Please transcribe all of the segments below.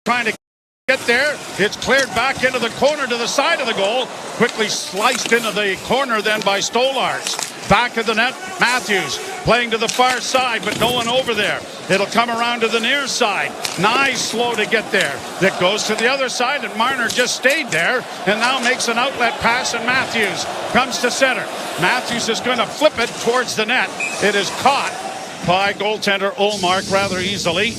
Trying to get there. It's cleared back into the corner to the side of the goal. Quickly sliced into the corner then by Stolarz. Back of the net, Matthews playing to the far side, but no one over there. It'll come around to the near side. Nice slow to get there. That goes to the other side, and Marner just stayed there and now makes an outlet pass, and Matthews comes to center. Matthews is going to flip it towards the net. It is caught by goaltender Ullmark rather easily.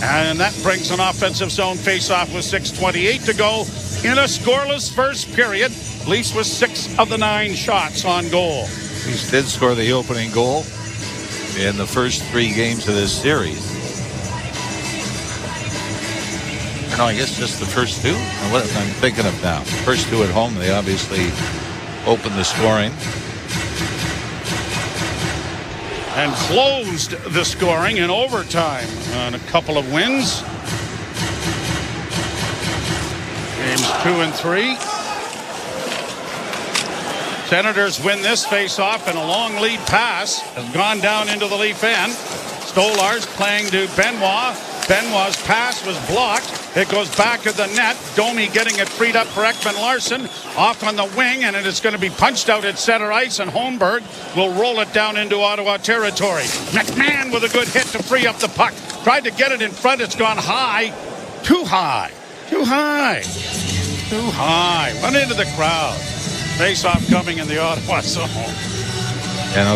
And that brings an offensive zone face-off with 6:28 to go in a scoreless first period. Leafs with 6 of the 9 shots on goal. Leafs did score the opening goal in the first 3 games of this series. Or no, I guess just the first 2. What I'm thinking of now. The first 2 at home, they obviously opened the scoring. And closed the scoring in overtime on a couple of wins. Games 2 and 3. Senators win this face-off, and a long lead pass has gone down into the Leaf end. Stolarz playing to Benoit. Benoit's pass was blocked. It goes back of the net. Domi getting it freed up for Ekman-Larsson. Off on the wing, and it is going to be punched out at center ice, and Holmberg will roll it down into Ottawa territory. McMahon with a good hit to free up the puck. Tried to get it in front. It's gone high. Too high. Too high. Too high. Run into the crowd. Face-off coming in the Ottawa zone.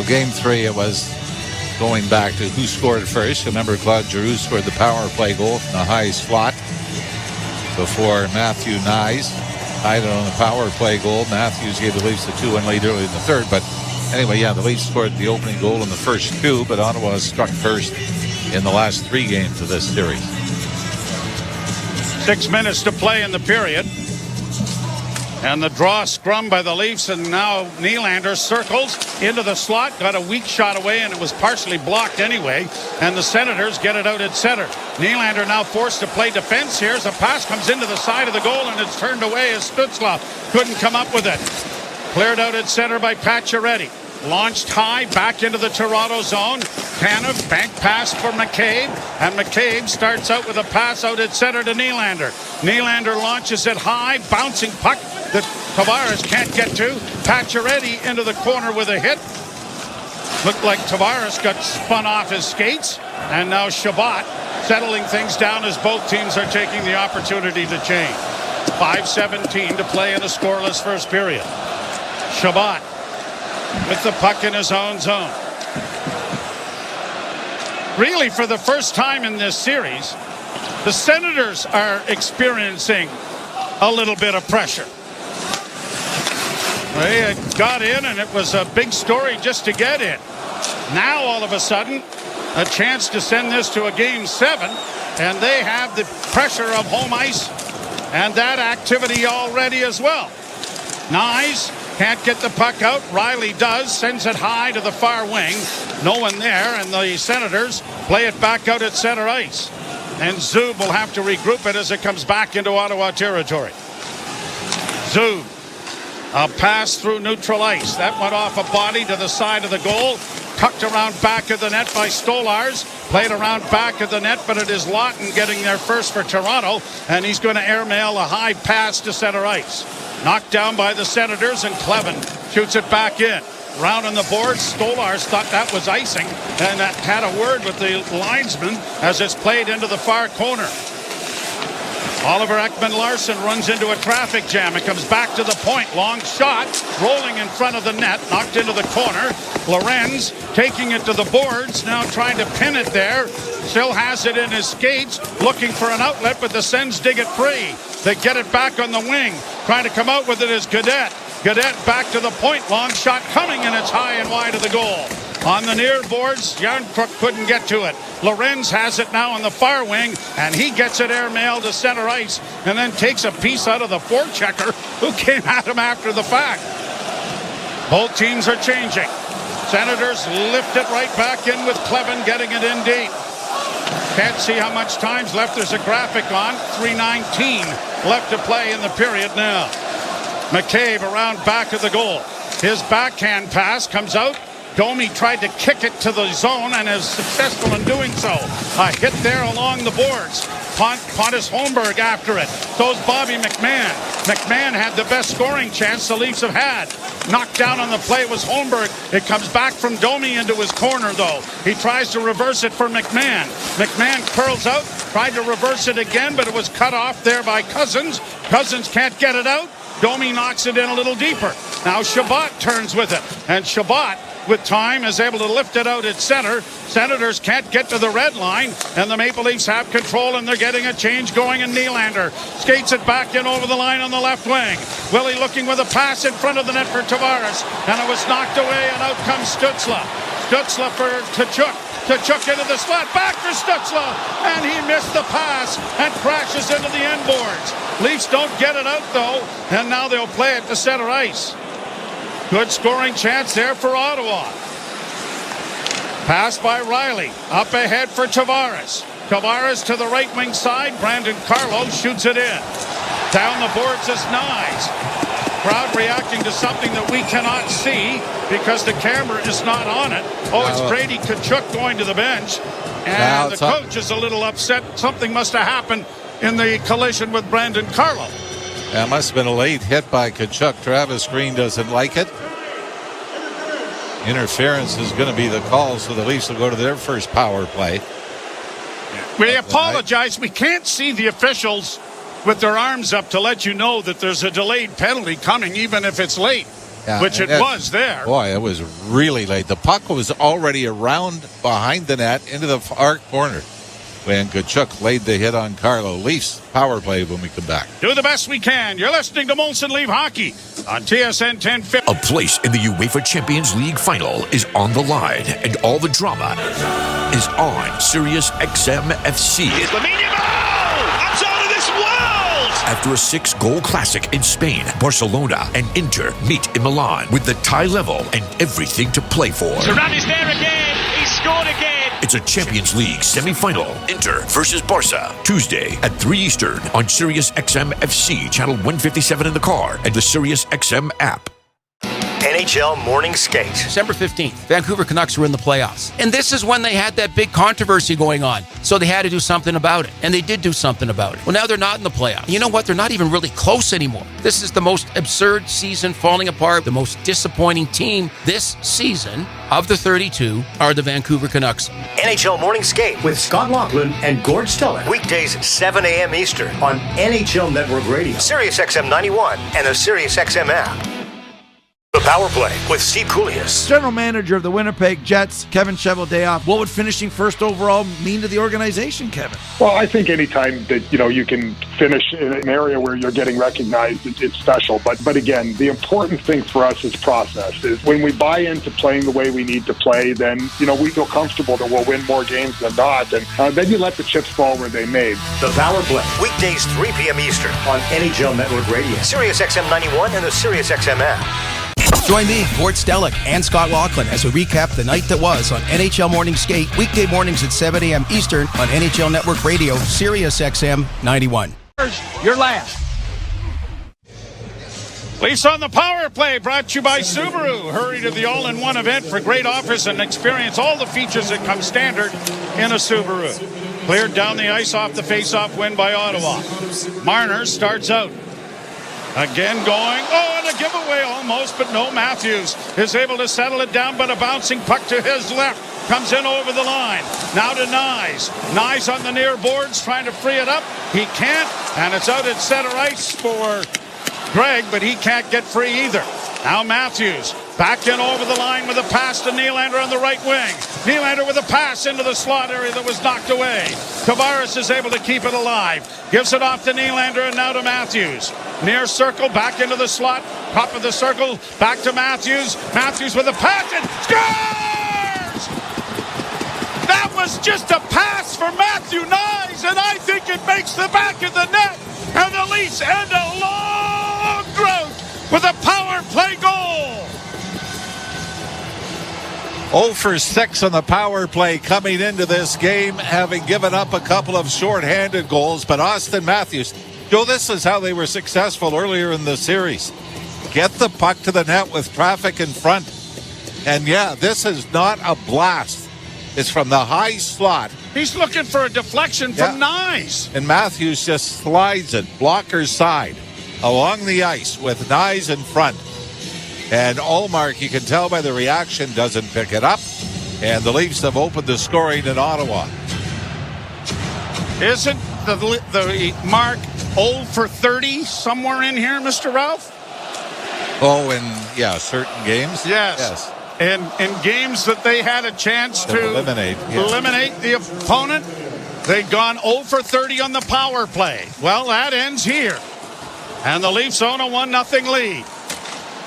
Game 3, it was going back to who scored first. Remember, Claude Giroux scored the power play goal from the high slot before Matthew Nyes tied it on the power play goal. Matthews gave the Leafs the 2-1 lead early in the third. But anyway, the Leafs scored the opening goal in the first 2, but Ottawa struck first in the last 3 games of this series. 6 minutes to play in the period. And the draw scrum by the Leafs, and now Nylander circles into the slot, got a weak shot away, and it was partially blocked anyway, and the Senators get it out at center. Nylander now forced to play defense here as a pass comes into the side of the goal, and it's turned away as Stützle couldn't come up with it. Cleared out at center by Pacioretty. Launched high back into the Toronto zone. Tanev bank pass for McCabe, and McCabe starts out with a pass out at center to Nylander. Nylander launches it high, bouncing puck that Tavares can't get to. Pacioretty into the corner with a hit. Looked like Tavares got spun off his skates, and now Shabbat settling things down as both teams are taking the opportunity to change. 5:17 to play in a scoreless first period. Shabbat with the puck in his own zone. Really, for the first time in this series, the Senators are experiencing a little bit of pressure. They had got in, and it was a big story just to get in. Now, all of a sudden, a chance to send this to a Game 7, and they have the pressure of home ice and that activity already as well. Nyes can't get the puck out. Riley does, sends it high to the far wing. No one there, and the Senators play it back out at center ice. And Zub will have to regroup it as it comes back into Ottawa territory. Zub, a pass through neutral ice. That went off a body to the side of the goal. Tucked around back of the net by Stolarz. Played around back of the net, but it is Lawton getting there first for Toronto, and he's going to airmail a high pass to center ice. Knocked down by the Senators, and Clevin shoots it back in. Round on the board, Stolarz thought that was icing, and had a word with the linesman as it's played into the far corner. Oliver Ekman-Larsson runs into a traffic jam. It comes back to the point. Long shot, rolling in front of the net, knocked into the corner. Lorenz taking it to the boards, now trying to pin it there. Still has it in his skates, looking for an outlet, but the Sens dig it free. They get it back on the wing. Trying to come out with it is Gaudette. Gaudette back to the point. Long shot coming, and it's high and wide of the goal. On the near boards, Järnkrok couldn't get to it. Lorenz has it now on the far wing, and he gets it airmailed to center ice, and then takes a piece out of the forechecker who came at him after the fact. Both teams are changing. Senators lift it right back in with Clevin getting it in deep. Can't see how much time's left. There's a graphic on. 3:19 left to play in the period now. McCabe around back of the goal. His backhand pass comes out. Domi tried to kick it to the zone and is successful in doing so. A hit there along the boards. Pontus Holmberg after it. So's Bobby McMahon. McMahon had the best scoring chance the Leafs have had. Knocked down on the play was Holmberg. It comes back from Domi into his corner, though. He tries to reverse it for McMahon. McMahon curls out, tried to reverse it again, but it was cut off there by Cousins. Cousins can't get it out. Domi knocks it in a little deeper. Now Shabbat turns with it, and Shabbat with time is able to lift it out at center. Senators can't get to the red line, and the Maple Leafs have control, and they're getting a change going, and Nylander skates it back in over the line on the left wing. Willie looking with a pass in front of the net for Tavares, and it was knocked away, and out comes Stützle. Stützle for Tkachuk. Tkachuk into the slot, back for Stützle, and he missed the pass and crashes into the end boards. Leafs don't get it out, though, and now they'll play it to center ice. Good scoring chance there for Ottawa. Pass by Riley. Up ahead for Tavares. Tavares to the right wing side. Brandon Carlo shoots it in. Down the boards is Nyes. Crowd reacting to something that we cannot see because the camera is not on it. Oh, it's Brady Tkachuk going to the bench. And the coach is a little upset. Something must have happened in the collision with Brandon Carlo. That must have been a late hit by Tkachuk. Travis Green doesn't like it. Interference is going to be the call, so the Leafs will go to their first power play. We apologize. We can't see the officials with their arms up to let you know that there's a delayed penalty coming, even if it's late, which it was there. Boy, it was really late. The puck was already around behind the net into the far corner when Tkachuk laid the hit on Carlo. Leafs power play when we come back. Do the best we can. You're listening to Molson Leaf Hockey on TSN 1050. A place in the UEFA Champions League final is on the line, and all the drama is on Sirius XM FC. That's out of this world! After a 6-goal classic in Spain, Barcelona and Inter meet in Milan with the tie level and everything to play for. Turan is there again. He scored again. It's a Champions League semi-final. Inter versus Barca. Tuesday at 3 Eastern on Sirius XM FC, channel 157 in the car and the Sirius XM app. NHL Morning Skate. December 15th, Vancouver Canucks were in the playoffs. And this is when they had that big controversy going on. So they had to do something about it. And they did do something about it. Well, now they're not in the playoffs. You know what? They're not even really close anymore. This is the most absurd season falling apart. The most disappointing team this season of the 32 are the Vancouver Canucks. NHL Morning Skate with Scott Laughlin and Gord Stellick. Weekdays 7 a.m. Eastern on NHL Network Radio, Sirius XM 91, and the Sirius XM app. The Power Play with Steve Koulias. General manager of the Winnipeg Jets, Kevin Cheveldayoff. What would finishing first overall mean to the organization, Kevin? Well, I think anytime that, you can finish in an area where you're getting recognized, it's special. But again, the important thing for us is process. Is when we buy into playing the way we need to play, then, we feel comfortable that we'll win more games than not. And then you let the chips fall where they may. The Power Play, weekdays 3 p.m. Eastern on NHL Network Radio, Sirius XM 91, and the Sirius XM app. Join me, Gord Stellick, and Scott Laughlin as we recap the night that was on NHL Morning Skate, weekday mornings at 7 a.m. Eastern on NHL Network Radio, Sirius XM 91. Your last. Leafs on the Power Play, brought to you by Subaru. Hurry to the all-in-one event for great offers and experience all the features that come standard in a Subaru. Cleared down the ice off the face-off win by Ottawa. Marner starts out. Again going, and a giveaway almost, but no, Matthews is able to settle it down, but a bouncing puck to his left comes in over the line. Now to Nyes. Nyes on the near boards trying to free it up. He can't, and it's out at center ice for Greg, but he can't get free either. Now Matthews back in over the line with a pass to Nylander on the right wing. Nylander with a pass into the slot area that was knocked away. Tavares is able to keep it alive. Gives it off to Nylander and now to Matthews. Near circle, back into the slot. Top of the circle, back to Matthews. Matthews with a pass and scores! That was just a pass for Matthew Nyes, and I think it makes the back of the net. And the Leafs end a long drought with a power play goal. 0 for 6 on the power play coming into this game, having given up a couple of shorthanded goals. But Austin Matthews, this is how they were successful earlier in the series. Get the puck to the net with traffic in front. And this is not a blast. It's from the high slot. He's looking for a deflection from Nyes. And Matthews just slides it, blocker side, along the ice with Nyes in front. And Ullmark, you can tell by the reaction, doesn't pick it up. And the Leafs have opened the scoring in Ottawa. Isn't the mark 0 for 30 somewhere in here, Mr. Ralph? Oh, in certain games? Yes. in games that they had a chance to eliminate the opponent, they'd gone 0 for 30 on the power play. Well, that ends here. And the Leafs own a 1-0 lead.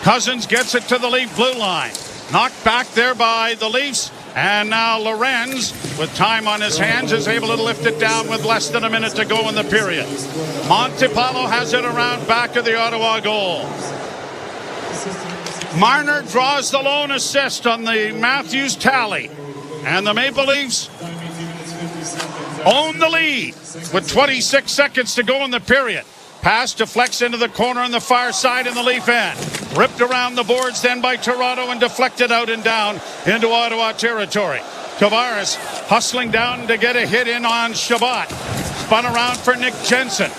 Cousins gets it to the Leaf blue line. Knocked back there by the Leafs. And now Lorenz, with time on his hands, is able to lift it down with less than a minute to go in the period. Montepallo has it around back of the Ottawa goal. Marner draws the lone assist on the Matthews tally. And the Maple Leafs own the lead with 26 seconds to go in the period. Pass deflects into the corner on the far side in the Leaf end. Ripped around the boards then by Toronto and deflected out and down into Ottawa territory. Tavares hustling down to get a hit in on Shabbat. Spun around for Nick Jensen.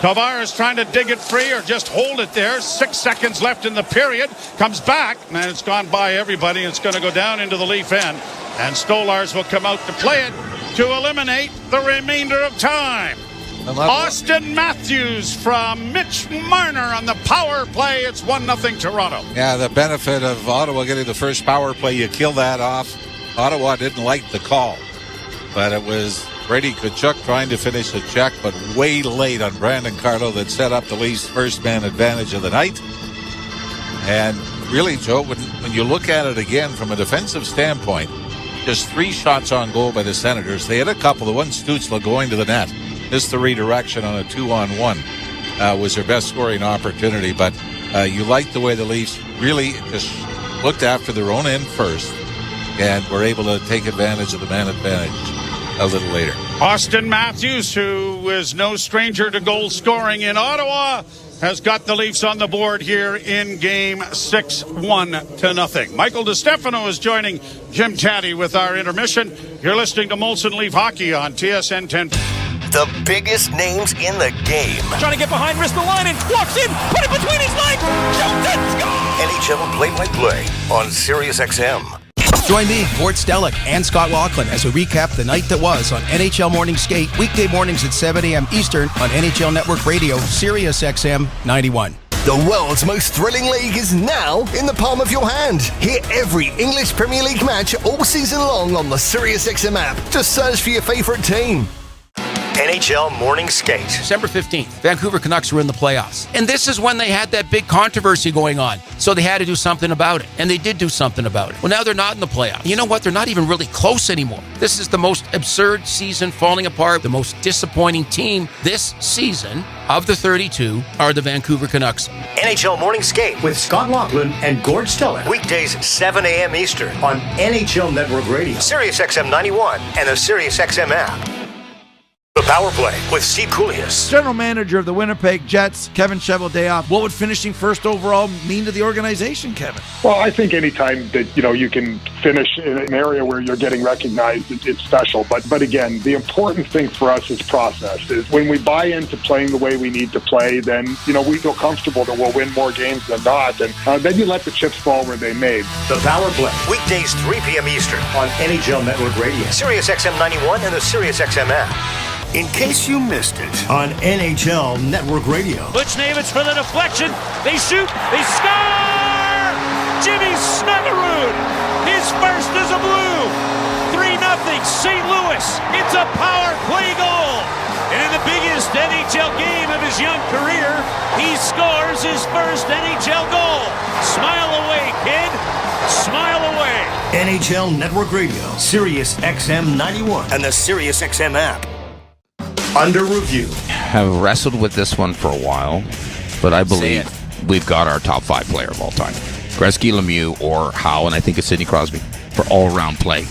Tavares trying to dig it free or just hold it there. 6 seconds left in the period. Comes back, and it's gone by everybody. It's going to go down into the Leaf end. And Stolars will come out to play it to eliminate the remainder of time. Austin Matthews from Mitch Marner on the power play. It's 1-0 Toronto. Yeah, the benefit of Ottawa getting the first power play, you kill that off. Ottawa didn't like the call, but it was Brady Tkachuk trying to finish the check, but way late on Brandon Carlo that set up the Leafs' first man advantage of the night. And really, Joe, when you look at it again from a defensive standpoint, just 3 shots on goal by the Senators. They had a couple. The one Stützle going to the net. Missed the redirection on a 2-on-1 was their best scoring opportunity. But you like the way the Leafs really just looked after their own end first and were able to take advantage of the man advantage a little later. Austin Matthews, who is no stranger to goal scoring in Ottawa, has got the Leafs on the board here in Game 6, 1-0. Michael DiStefano is joining Jim Taddy with our intermission. You're listening to Molson Leaf Hockey on TSN 10. The biggest names in the game. Trying to get behind, wrist the line, and walks in, put it between his legs, shoots it, score! NHL play-by-play on SiriusXM. Join me, Gord Stellick, and Scott Laughlin as we recap the night that was on NHL Morning Skate, weekday mornings at 7 a.m. Eastern on NHL Network Radio, SiriusXM 91. The world's most thrilling league is now in the palm of your hand. Hear every English Premier League match all season long on the SiriusXM app. Just search for your favorite team. NHL Morning Skate. December 15th, Vancouver Canucks were in the playoffs. And this is when they had that big controversy going on. So they had to do something about it. And they did do something about it. Well, now they're not in the playoffs. You know what? They're not even really close anymore. This is the most absurd season falling apart. The most disappointing team this season of the 32 are the Vancouver Canucks. NHL Morning Skate with Scott Laughlin and Gord Stellick. Weekdays 7 a.m. Eastern on NHL Network Radio, SiriusXM 91, and the SiriusXM app. The Power Play with Steve Koulias. General manager of the Winnipeg Jets, Kevin Cheveldayoff. What would finishing first overall mean to the organization, Kevin? Well, I think anytime that you can finish in an area where you're getting recognized, it's special. But again, the important thing for us is process. Is when we buy into playing the way we need to play, then we feel comfortable that we'll win more games than not, and then you let the chips fall where they may. The Power Play weekdays 3 p.m. Eastern on NHL Network Radio, SiriusXM 91, and the SiriusXM app. In case you missed it on NHL Network Radio. Buchnevich for the deflection. They shoot. They score! Jimmy Snuggerud. His first is a blue. 3-0 St. Louis. It's a power play goal. And in the biggest NHL game of his young career, he scores his first NHL goal. Smile away, kid. Smile away. NHL Network Radio, SiriusXM 91, and the SiriusXM app. Under review. Have wrestled with this one for a while, but I believe we've got our top 5 player of all time. Gretzky, Lemieux, or Howe, and I think it's Sidney Crosby for all-around play.